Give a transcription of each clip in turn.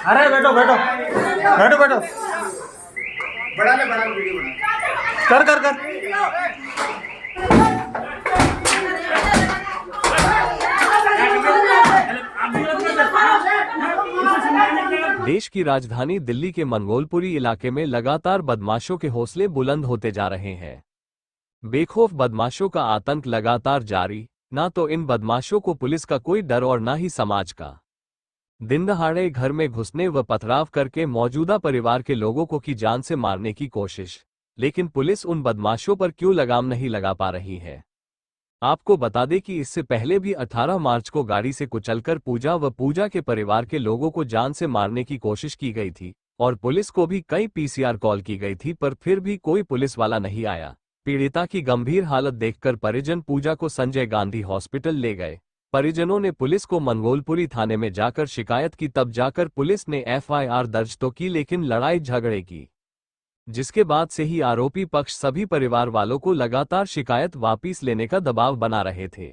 अरे बैठो बैठो बैठो बैठो बड़ा वीडियो बना कर कर कर। देश की राजधानी दिल्ली के मंगोलपुरी इलाके में लगातार बदमाशों के हौसले बुलंद होते जा रहे हैं। बेखौफ बदमाशों का आतंक लगातार जारी, ना तो इन बदमाशों को पुलिस का कोई डर और ना ही समाज का। दिन दहाड़े घर में घुसने व पथराव करके मौजूदा परिवार के लोगों को की जान से मारने की कोशिश, लेकिन पुलिस उन बदमाशों पर क्यों लगाम नहीं लगा पा रही है। आपको बता दें कि इससे पहले भी 18 मार्च को गाड़ी से कुचलकर पूजा व पूजा के परिवार के लोगों को जान से मारने की कोशिश की गई थी और पुलिस को भी कई पीसीआर कॉल की गई थी, पर फिर भी कोई पुलिस वाला नहीं आया। पीड़िता की गंभीर हालत देखकर परिजन पूजा को संजय गांधी हॉस्पिटल ले गए। परिजनों ने पुलिस को मंगोलपुरी थाने में जाकर शिकायत की, तब जाकर पुलिस ने एफआईआर दर्ज तो की, लेकिन लड़ाई झगड़े की, जिसके बाद से ही आरोपी पक्ष सभी परिवार वालों को लगातार शिकायत वापस लेने का दबाव बना रहे थे।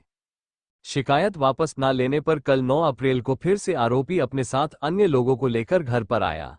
शिकायत वापस न लेने पर कल 9 अप्रैल को फिर से आरोपी अपने साथ अन्य लोगों को लेकर घर पर आया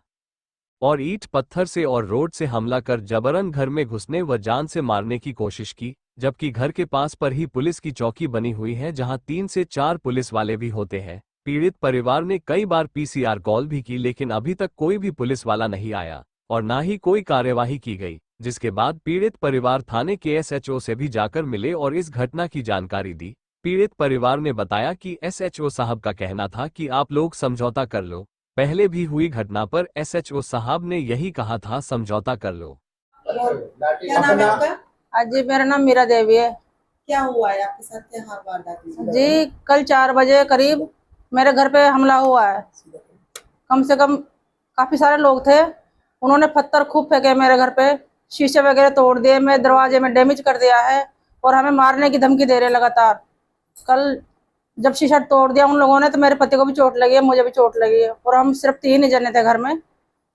और ईंट पत्थर से और रोड से हमला कर जबरन घर में घुसने व जान से मारने की कोशिश की, जबकि घर के पास पर ही पुलिस की चौकी बनी हुई है जहां 3 से 4 पुलिस वाले भी होते हैं। पीड़ित परिवार ने कई बार पीसीआर कॉल भी की, लेकिन अभी तक कोई भी पुलिस वाला नहीं आया और ना ही कोई कार्यवाही की गई, जिसके बाद पीड़ित परिवार थाने के एसएचओ से भी जाकर मिले और इस घटना की जानकारी दी। पीड़ित परिवार ने बताया कि एसएचओ साहब का कहना था कि आप लोग समझौता कर लो। पहले भी हुई घटना पर एसएचओ साहब ने यही कहा था, समझौता कर लो। क्या नाम है आपका? जी मेरा नाम मीरा देवी है। क्या हुआ है आपके साथ, क्या वारदात हुई? जी कल 4 बजे करीब मेरे घर पे हमला हुआ है। कम से कम काफी सारे लोग थे, उन्होंने पत्थर खूब फेंके मेरे घर पे, शीशे वगैरह तोड़ दिए, मेरे दरवाजे में डैमेज कर दिया है और हमें मारने की धमकी दे रहे लगातार। कल जब शीशा तोड़ दिया उन लोगों ने तो मेरे पति को भी चोट लगी है, मुझे भी चोट लगी है और हम सिर्फ 3 ही जने थे घर में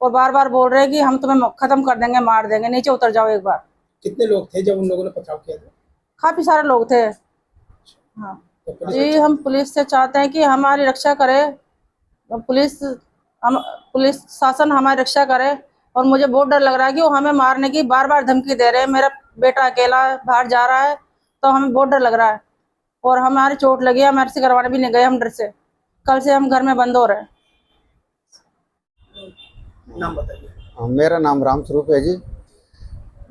और बार बार बोल रहे हैं कि हम तुम्हें खत्म कर देंगे, मार देंगे, नीचे उतर जाओ एक बार। कितने लोग थे जब उन लोगों ने पथराव किया था? काफी सारे लोग थे। हाँ तो जी, हम पुलिस से चाहते हैं कि हमारी रक्षा करे, पुलिस शासन हमारी रक्षा करे और मुझे बहुत डर लग रहा है कि वो हमें मारने की बार बार धमकी दे रहे हैं। मेरा बेटा अकेला बाहर जा रहा है तो हमें बहुत डर लग रहा है और हमारी चोट लगी है, हम ऐसे करवाने भी नहीं गए, हम डर से। कल से हम घर में बंद हो रहे हैं। नाम बताइए। मेरा नाम राम स्वरूप है जी।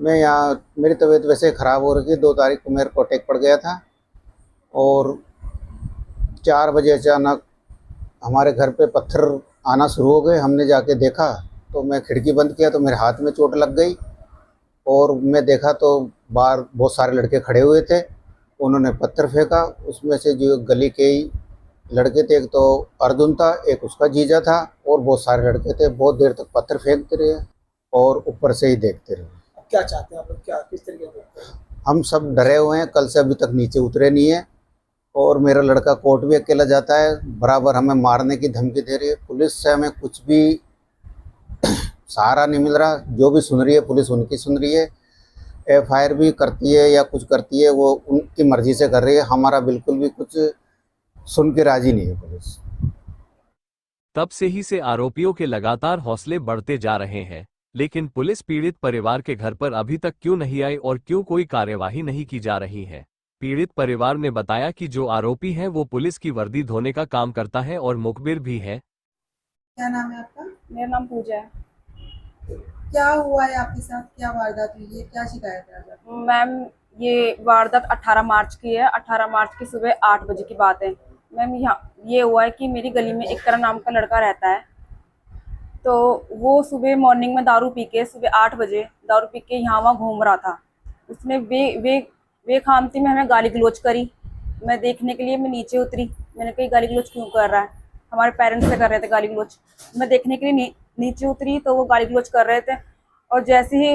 मैं यहाँ, मेरी तबीयत वैसे ख़राब हो रही थी। 2 तारीख को मेरे को अटैक पड़ गया था और 4 बजे अचानक हमारे घर पे पत्थर आना शुरू हो गए। हमने जाके देखा तो मैं खिड़की बंद किया तो मेरे हाथ में चोट लग गई और मैं देखा तो बाहर बहुत सारे लड़के खड़े हुए थे। उन्होंने पत्थर फेंका, उसमें से जो गली के ही लड़के थे, एक तो अर्जुन था, एक उसका जीजा था और बहुत सारे लड़के थे। बहुत देर तक पत्थर फेंकते रहे और ऊपर से ही देखते रहे। क्या चाहते हैं आप लोग, क्या किस तरीके से? हम सब डरे हुए हैं, कल से अभी तक नीचे उतरे नहीं है और मेरा लड़का कोर्ट भी अकेला जाता है, बराबर हमें मारने की धमकी दे रही है। पुलिस से हमें कुछ भी सहारा नहीं मिल रहा। जो भी सुन रही है पुलिस उनकी सुन रही है, एफआईआर भी करती है या कुछ करती है वो उनकी मर्जी से कर रही है। हमारा बिल्कुल भी कुछ सुन के राजी नहीं है पुलिस। तब से ही से आरोपियों के लगातार हौसले बढ़ते जा रहे हैं, लेकिन पुलिस पीड़ित परिवार के घर पर अभी तक क्यों नहीं आई और क्यों कोई कार्यवाही नहीं की जा रही है। पीड़ित परिवार ने बताया कि जो आरोपी है वो पुलिस की वर्दी धोने का काम करता है और मुखबिर भी है। क्या नाम है आपका? मेरा नाम पूजा है। क्या हुआ है आपके साथ, क्या वारदात हुई है, क्या शिकायत है आपकी? मैम ये वारदात 18 मार्च की है। 18 मार्च की सुबह 8 बजे की बात है। मैम यहाँ ये हुआ है कि मेरी गली में एक तरह नाम का लड़का रहता है, तो वो सुबह मॉर्निंग में दारू पी के, सुबह 8 बजे दारू पी के यहाँ वहाँ घूम रहा था। उसने वे खामती में हमें गाली गलौज करी। मैं देखने के लिए मैं नीचे उतरी, मैंने कही गाली गलौज क्यों कर रहा है, हमारे पेरेंट्स से कर रहे थे गाली गलौज। मैं देखने के लिए नीचे उतरी तो वो गाली गलौज कर रहे थे और जैसे ही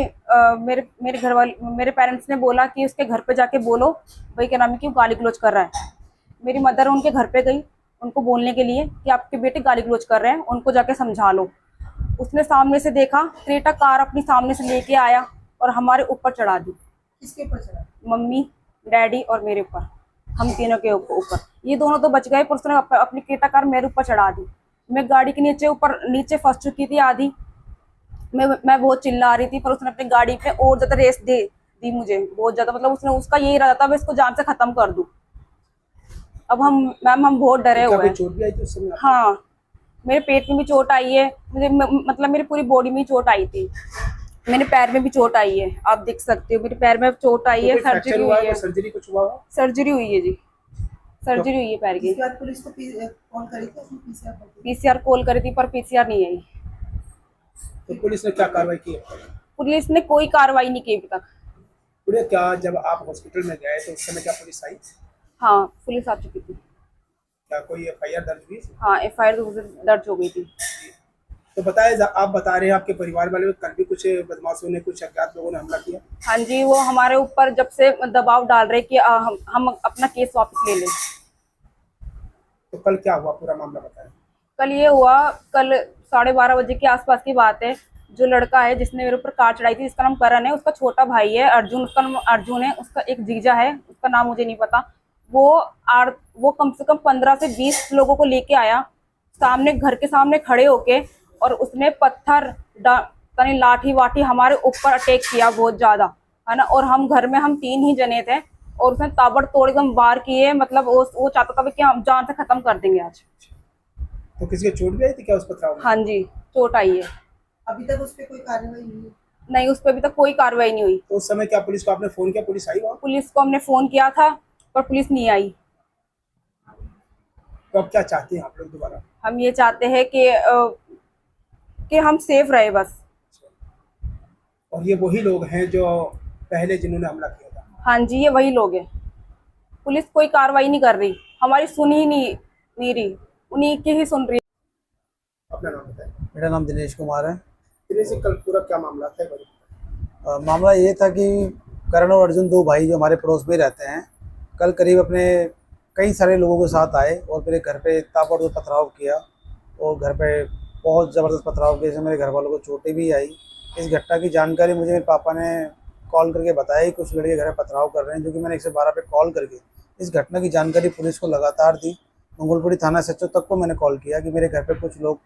मेरे घर वाले, मेरे पेरेंट्स ने बोला कि उसके घर पे जाके बोलो भाई क्या नाम है, क्यों गाली गलौज कर रहा है। मेरी मदर उनके घर पे गई उनको बोलने के लिए कि आपके बेटे गाली गलौज कर रहे हैं, उनको जाके समझा लो। उसने सामने से देखा, क्रेटा कार अपनी सामने से लेके आया और हमारे ऊपर चढ़ा दी। किसके ऊपर चढ़ा? मम्मी, डैडी और मेरे ऊपर, हम तीनों के ऊपर। ये दोनों तो बच गए पर उसने अपनी क्रेटा कार मेरे ऊपर चढ़ा दी। मैं गाड़ी के नीचे फंस चुकी थी आधी। मैं बहुत चिल्ला रही थी पर उसने अपनी गाड़ी पे और ज्यादा रेस दे दी मुझे, बहुत ज्यादा। मतलब उसने उसका यही इरादा था मैं इसको जान से खत्म कर दूं। अब हम बहुत डरे क्या हुए कोई हैं। चोट भी आई थी उस समय? हाँ, मेरे पेट में भी चोट आई है मुझे, मतलब मेरी पूरी बॉडी में चोट आई थी। मेरे पैर में भी चोट आई है, आप देख सकते हो मेरे पैर में चोट आई है। सर्जरी हुई है। सर्जरी कुछ हुआ हुआ? सर्जरी हुई है जी, सर्जरी हुई है पैर की। इसके बाद पुलिस को कॉल करी थी, उसने पीसीआर करी थी? पीसीआर कॉल करी थी पर पीसीआर नहीं आई। तो पुलिस ने क्या कार्रवाई की? पुलिस ने कोई कार्रवाई नहीं की अभी तक। पूरे क्या जब आप हॉस्पिटल में गए तो उस समय क्या पुलिस आई? हाँ, पुलिस आ चुकी थी। क्या कोई एफआईआर दर्ज हुई? हाँ, एफआईआर दर्ज हो गई थी। तो बताए आप बता रहे हैं आपके परिवार वाले कल भी कुछ बदमाशों ने, कुछ अज्ञात लोगों ने हमला किया? हाँ जी, वो हमारे ऊपर जब से दबाव डाल रहे कि हम अपना केस वापस ले लें। तो कल क्या हुआ, पूरा मामला बताएं। कल ये हुआ, कल 12:30 बजे के आसपास की बात है। जो लड़का है जिसने मेरे ऊपर कार चढ़ाई थी, जिसका नाम करण है, उसका छोटा भाई है अर्जुन, उसका नाम अर्जुन है, उसका एक जीजा है, उसका नाम मुझे नहीं पता। वो कम से कम 15 से 20 लोगों को लेके आया सामने, घर के सामने खड़े होके, और उसने पत्थर लाठी वाठी हमारे ऊपर अटैक किया बहुत ज्यादा, है ना। और हम घर में हम 3 ही जने थे और उसने ताबड़तोड़ एकदम वार किए। मतलब वो चाहता था कि हम जान से खत्म कर देंगे आज। तो किसी के चोट भी आई थी क्या उस पथराव में? हाँ जी, चोट आई है। अभी तक उस पर कोई कार्रवाई नहीं है? नहीं, उस पर अभी तक कोई कार्रवाई नहीं हुई। तो उस समय क्या पुलिस को आपने फोन किया? पुलिस आई वहाँ? पुलिस को हमने फोन किया था पर पुलिस नहीं आई। तो अब क्या चाहते हैं आप लोग दोबारा? हम ये चाहते हैं कि हम सेफ रहे बस। और ये वही लोग हैं जो पहले जिन्होंने हमला किया था? हाँ जी, ये वही लोग हैं। पुलिस कोई कार्रवाई नहीं कर रही, हमारी सुन ही नहीं रही, उन्हीं की ही सुन रही है। अपना नाम बताएं। मेरा नाम दिनेश कुमार है। दिनेश जी, कल पूरा क्या मामला था, एक बार? मामला ये था कि करण और अर्जुन 2 भाई जो हमारे पड़ोस में रहते हैं, कल करीब अपने कई सारे लोगों के साथ आए और मेरे घर पे ताबड़तोड़ पथराव किया और घर पे बहुत ज़बरदस्त पथराव किया जिससे मेरे घर वालों को चोटें भी आई। इस घटना की जानकारी मुझे मेरे पापा ने कॉल करके बताया कि कुछ लड़के घर में पथराव कर रहे हैं, जो कि मैंने 112 पे कॉल करके इस घटना की जानकारी पुलिस को लगातार दी। मंगोलपुरी थाना SHO तक को मैंने कॉल किया कि मेरे घर पे कुछ लोग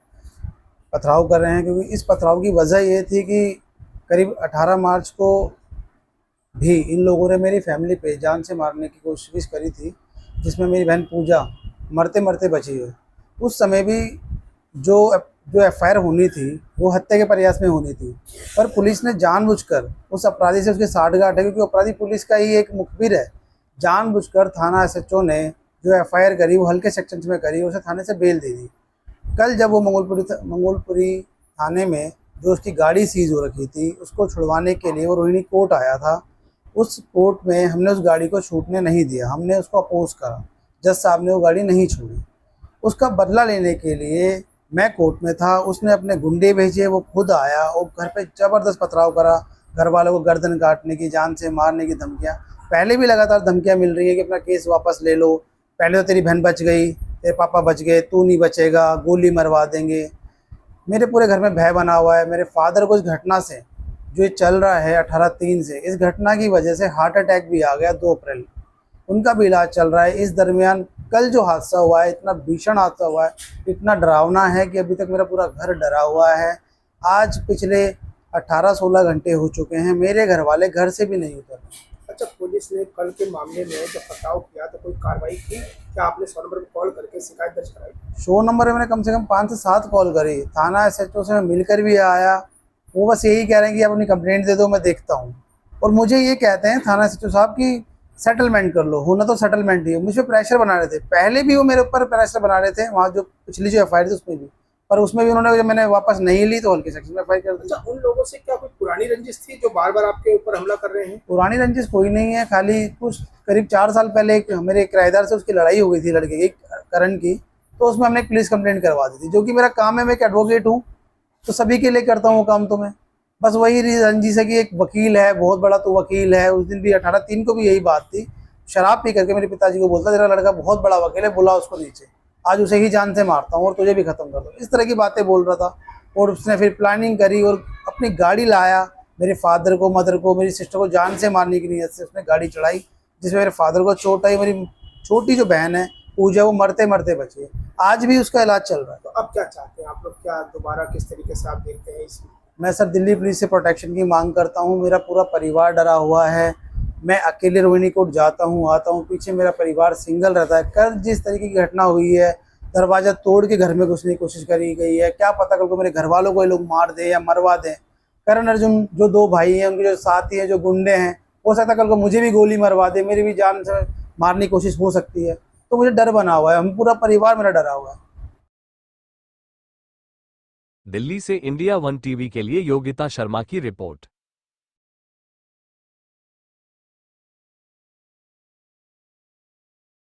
पथराव कर रहे हैं, क्योंकि इस पथराव की वजह ये थी कि करीब 18 मार्च को भी इन लोगों ने मेरी फैमिली पे जान से मारने की कोशिश करी थी, जिसमें मेरी बहन पूजा मरते मरते बची है। उस समय भी जो FIR होनी थी वो हत्या के प्रयास में होनी थी, पर पुलिस ने जानबूझकर उस अपराधी से उसके साठगांठ है, क्योंकि अपराधी पुलिस का ही एक मुखबिर है। जानबूझकर थाना SHO ने जो FIR करी वो हल्के सेक्शन में करी, उसे थाने से बेल दे दी। कल जब वो मंगोलपुरी थाने में जो उसकी गाड़ी सीज हो रखी थी उसको छुड़वाने के लिए वो रोहिणी कोर्ट आया था, उस कोर्ट में हमने उस गाड़ी को छूटने नहीं दिया, हमने उसको अपोज करा। जज साहब ने वो गाड़ी नहीं छोड़ी। उसका बदला लेने के लिए मैं कोर्ट में था, उसने अपने गुंडे भेजे, वो खुद आया और घर पे ज़बरदस्त पथराव करा। घर वालों को गर्दन काटने की, जान से मारने की धमकियाँ, पहले भी लगातार धमकियाँ मिल रही है कि अपना केस वापस ले लो, पहले तो तेरी बहन बच गई, तेरे पापा बच गए, तू नहीं बचेगा, गोली मरवा देंगे। मेरे पूरे घर में भय बना हुआ है। मेरे फादर को इस घटना से जो ये चल रहा है 18/3 से, इस घटना की वजह से हार्ट अटैक भी आ गया 2 अप्रैल, उनका भी इलाज चल रहा है। इस दरमियान कल जो हादसा हुआ है, इतना भीषण हादसा हुआ है, इतना डरावना है कि अभी तक मेरा पूरा घर डरा हुआ है। आज पिछले 18-16 घंटे हो चुके हैं, मेरे घर वाले घर से भी नहीं उतर रहे। अच्छा, पुलिस ने कल के मामले में जब पथराव किया तो कोई कार्रवाई की क्या? आपने 100 नंबर पर कॉल करके शिकायत दर्ज कराई? 100 नंबर में मैंने कम से कम 5 से 7 कॉल करी। थाना SHO से मैं मिलकर भी आया, वो बस यही कह रहे हैं कि आप अपनी कंप्लेंट दे दो, मैं देखता हूँ। और मुझे ये कहते हैं थाना SHO साहब कि सेटलमेंट कर लो, होना तो सेटलमेंट ही है। मुझे प्रेशर बना रहे थे, पहले भी वो मेरे ऊपर प्रेशर बना रहे थे, वहाँ जो पिछली जो FIR थी उसमें भी, पर उसमें भी उन्होंने, जब मैंने वापस नहीं ली तो हल्के सेक्शन में FIR कर दी। अच्छा, उन लोगों से क्या कोई पुरानी रंजिश थी जो बार बार आपके ऊपर हमला कर रहे हैं? पुरानी रंजिश कोई नहीं है, खाली कुछ करीब 4 साल पहले मेरे किराएदार से उसकी लड़ाई हो गई थी लड़के की, करण की, तो उसमें हमने एक पुलिस कंप्लेंट करवा दी थी। जो कि मेरा काम है, मैं एक एडवोकेट हूँ तो सभी के लिए करता हूँ वो काम। तो मैं बस वही रंजिश है कि एक वकील है बहुत बड़ा, तो वकील है, उस दिन भी 18/3 को भी यही बात थी, शराब पी करके मेरे पिताजी को बोलता तेरा लड़का बहुत बड़ा वकील है, बुला उसको नीचे, आज उसे ही जान से मारता हूँ और तुझे भी खत्म कर दूँ, इस तरह की बातें बोल रहा था। और उसने फिर प्लानिंग करी और अपनी गाड़ी लाया मेरे फादर को, मदर को, मेरी सिस्टर को जान से मारने की नीयत से उसने गाड़ी चढ़ाई, जिसमें मेरे फादर को चोट आई। मेरी छोटी जो बहन है पूजा, वो मरते मरते बची है। आज भी उसका इलाज चल रहा है। तो अब क्या चाहते हैं आप लोग, क्या दोबारा किस तरीके से आप देखते हैं इसमें? मैं सर दिल्ली पुलिस से प्रोटेक्शन की मांग करता हूँ। मेरा पूरा परिवार डरा हुआ है। मैं अकेले रोहिणी कोर्ट जाता हूँ, आता हूँ, पीछे मेरा परिवार सिंगल रहता है। कल जिस तरीके की घटना हुई है, दरवाज़ा तोड़ के घर में घुसने की कोशिश करी गई है, क्या पता कल को मेरे घर वालों को ये लोग मार दें या मरवा दें। करण अर्जुन जो 2 भाई हैं, उनके जो साथी हैं, जो गुंडे हैं, हो सकता है कल को मुझे भी गोली मरवा दे, मेरी भी जान से मारने की कोशिश हो सकती है। तो मुझे डर बना हुआ है, हम पूरा परिवार मेरा डरा हुआ है। दिल्ली से इंडिया 1 टीवी के लिए योगिता शर्मा की रिपोर्ट।